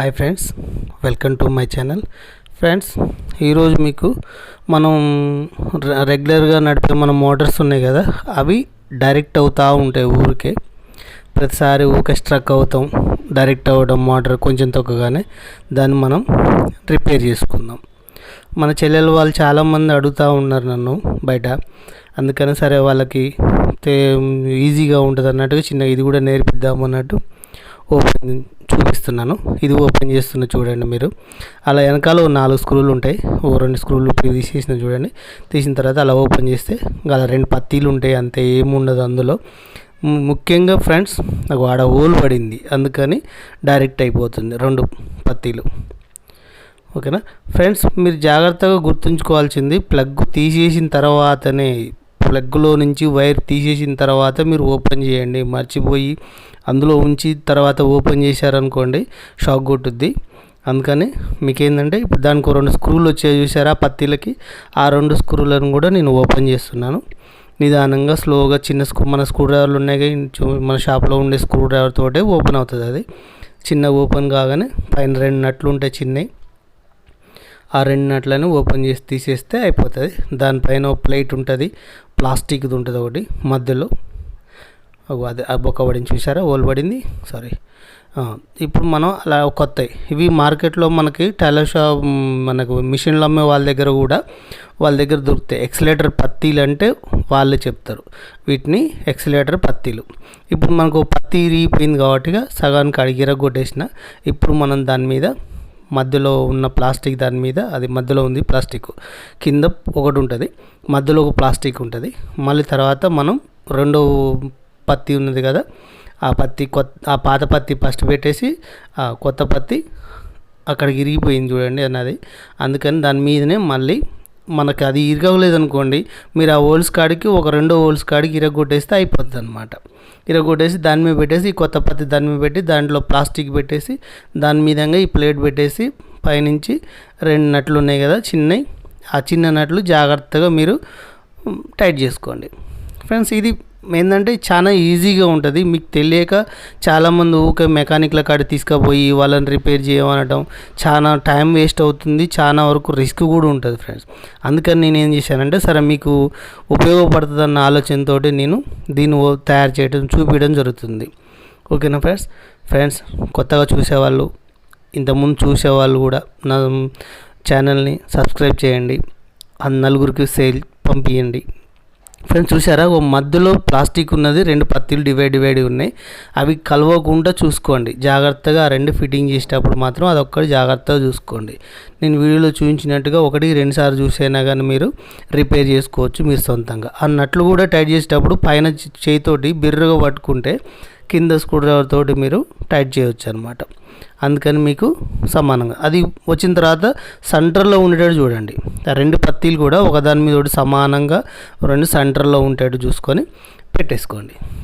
Hi friends, welcome to my channel. Friends, ఈరోజు మీకు మనం రెగ్యులర్గా నడిపే మన మోటార్స్ ఉన్నాయి కదా, అవి డైరెక్ట్ అవుతూ ఉంటాయి. ఊరికే ప్రతిసారి ఊరికే స్ట్రక్ అవుతాం. డైరెక్ట్ అవ్వడం మోటార్ కొంచెం తొక్కగానే దాన్ని మనం రిపేర్ చేసుకుందాం. మన చెల్లెలు వాళ్ళు చాలామంది అడుగుతూ ఉన్నారు నన్ను బయట. అందుకని సరే వాళ్ళకి ఈజీగా ఉంటుంది అన్నట్టుగా చిన్న ఇది కూడా నేర్పిద్దాం అన్నట్టు ఓపెన్ చూపిస్తున్నాను. ఇది ఓపెన్ చేస్తున్నా చూడండి మీరు. అలా వెనకాల 4 స్క్రూలు ఉంటాయి. 2 స్క్రూలు తీసేసిన చూడండి. తీసిన తర్వాత అలా ఓపెన్ చేస్తే అలా 2 పత్తీలు ఉంటాయి, అంతే, ఏముండదు అందులో. ముఖ్యంగా ఫ్రెండ్స్, నాకు ఆడ హోల్ పడింది, అందుకని డైరెక్ట్ అయిపోతుంది 2 పత్తీలు. ఓకేనా ఫ్రెండ్స్, మీరు జాగ్రత్తగా గుర్తుంచుకోవాల్సింది, ప్లగ్ తీసేసిన తర్వాతనే, ప్లగ్లో నుంచి వైర్ తీసేసిన తర్వాత మీరు ఓపెన్ చేయండి. మర్చిపోయి అందులో ఉంచి తర్వాత ఓపెన్ చేశారనుకోండి, షాక్ కొట్టుద్ది. అందుకని మీకేంటంటే ఇప్పుడు దానికి 2 స్క్రూలు వచ్చాయి చూసారా పత్తీలకి, ఆ 2 స్క్రూలను కూడా నేను ఓపెన్ చేస్తున్నాను. నిదానంగా స్లోగా మన స్క్రూ డ్రైవర్లు ఉన్నాయి, మన షాప్లో ఉండే స్క్రూ డ్రైవర్ తోటే ఓపెన్ అవుతుంది. అది చిన్న ఓపెన్ కాగానే పైన 2 నట్లు ఉంటాయి చిన్నవి, ఆ 2 నట్లను ఓపెన్ చేసి తీసేస్తే అయిపోతుంది. దానిపైన ఒక ప్లేట్ ఉంటుంది, ప్లాస్టిక్ది ఉంటుంది ఒకటి మధ్యలో. అదే బొక్క పడింది చూసారా, ఓల్ పడింది, సారీ. ఇప్పుడు మనం అలా కొత్తవి ఇవి మార్కెట్లో మనకి టైలర్ షాప్, మనకు మిషన్లు అమ్మే వాళ్ళ దగ్గర దొరుకుతాయి. ఎక్స్లేటర్ పత్తీలు అంటే వాళ్ళే చెప్తారు, వీటిని ఎక్స్లేటర్ పత్తీలు. ఇప్పుడు మనకు పత్తి ఇరిగిపోయింది కాబట్టి సగానికి అడిగిర కొట్టేసిన. ఇప్పుడు మనం దాని మీద మధ్యలో ఉన్న ప్లాస్టిక్, దాని మీద అది మధ్యలో ఉంది ప్లాస్టిక్, కింద ఒకటి ఉంటుంది, మధ్యలో ఒక ప్లాస్టిక్ ఉంటుంది. మళ్ళీ తర్వాత మనం 2వ పత్తి ఉన్నది కదా, ఆ పాత పత్తి ఫస్ట్ పెట్టేసి కొత్త పత్తి అక్కడికి ఇరిగిపోయింది చూడండి అన్నది. అందుకని దాని మీదనే మళ్ళీ మనకి అది ఇరగలేదనుకోండి, మీరు ఆ హోల్స్ కాడికి ఒక 2వ హోల్స్ కాడికి ఇరగొట్టేస్తే అయిపోతుంది అనమాట. ఇరగొట్టేసి దాని మీద పెట్టేసి కొత్త పత్తి దాని మీద పెట్టి దాంట్లో ప్లాస్టిక్ పెట్టేసి దాని మీదంగా ఈ ప్లేట్ పెట్టేసి పైనుంచి 2 నట్లు ఉన్నాయి కదా చిన్నవి, ఆ చిన్న నట్లు జాగ్రత్తగా మీరు టైట్ చేసుకోండి. ఫ్రెండ్స్, ఇది ఏంటంటే చాలా ఈజీగా ఉంటుంది. మీకు తెలియక చాలామంది ఊకే మెకానిక్ల కాడ తీసుకుపోయి వాళ్ళని రిపేర్ చేయమనడం, చాలా టైం వేస్ట్ అవుతుంది, చాలా వరకు రిస్క్ కూడా ఉంటుంది ఫ్రెండ్స్. అందుకని నేను ఏం చేశానంటే, సరే మీకు ఉపయోగపడుతుంది అన్న ఆలోచనతో నేను దీన్ని తయారు చేయడం చూపించడం జరుగుతుంది. ఓకేనా ఫ్రెండ్స్, కొత్తగా చూసేవాళ్ళు, ఇంతకుముందు చూసేవాళ్ళు కూడా నా ఛానల్ని సబ్స్క్రైబ్ చేయండి, నలుగురికి సేల్ పంపించండి. ఫ్రెండ్స్, చూసారా, ఓ మధ్యలో ప్లాస్టిక్ ఉన్నది, 2 పత్తీలు డివైడ్ ఉన్నాయి. అవి కలవకుండా చూసుకోండి జాగ్రత్తగా. ఆ 2 ఫిట్టింగ్ చేసేటప్పుడు మాత్రం అదొక్కటి జాగ్రత్తగా చూసుకోండి. నేను వీడియోలో చూపించినట్టుగా 1-2 సార్లు చూసైనా కానీ మీరు రిపేర్ చేసుకోవచ్చు మీరు సొంతంగా. ఆ నట్లు కూడా టైట్ చేసేటప్పుడు పైన చేయితోటి బిర్రగా పట్టుకుంటే కింద స్క్రూ డ్రైవర్ తోటి మీరు టైట్ చేయవచ్చు అనమాట. అందుకని మీకు సమానంగా అది వచ్చిన తర్వాత సెంటర్లో ఉండేటట్టు చూడండి. ఆ 2 పత్తీలు కూడా ఒకదాని మీద ఒకటి సమానంగా 2 సెంటర్లో ఉండేటట్టు చూసుకొని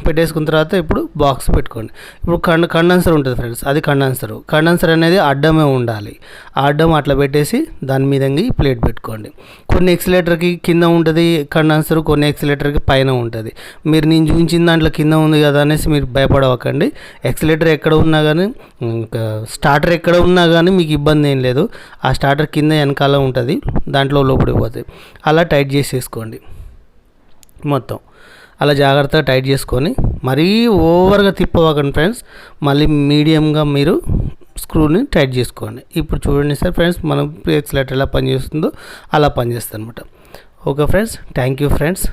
పెట్టేసుకున్న తర్వాత ఇప్పుడు బాక్స్ పెట్టుకోండి. ఇప్పుడు కండెన్సర్ ఉంటుంది ఫ్రెండ్స్, అది కండెన్సర్ అనేది అడ్డమే ఉండాలి. ఆ అడ్డం అట్లా పెట్టేసి దాని మీద ఈ ప్లేట్ పెట్టుకోండి. కొన్ని ఎక్స్లేటర్కి కింద ఉంటుంది కండెన్సర్, కొన్ని ఎక్స్లేటర్కి పైన ఉంటుంది. నేను చూపించిన దాంట్లో కింద ఉంది కదా అనేసి మీరు భయపడవకండి. ఎక్స్లేటర్ ఎక్కడ ఉన్నా కానీ, స్టార్టర్ ఎక్కడ ఉన్నా కానీ మీకు ఇబ్బంది ఏం లేదు. ఆ స్టార్టర్ కింద వెనకాల ఉంటుంది, దాంట్లో లోపలికి పోతుంది. అలా టైట్ చేసేసుకోండి మొత్తం. అలా జాగ్రత్తగా టైట్ చేసుకొని మరీ ఓవర్గా తిప్పవకండి ఫ్రెండ్స్. మళ్ళీ మీడియంగా మీరు స్క్రూని టైట్ చేసుకోండి. ఇప్పుడు చూడండి సార్ ఫ్రెండ్స్, మనం ఎక్స్లేటర్ ఎలా పనిచేస్తుందో అలా పనిచేస్తుంది అనమాట. Okay friends, thank you friends.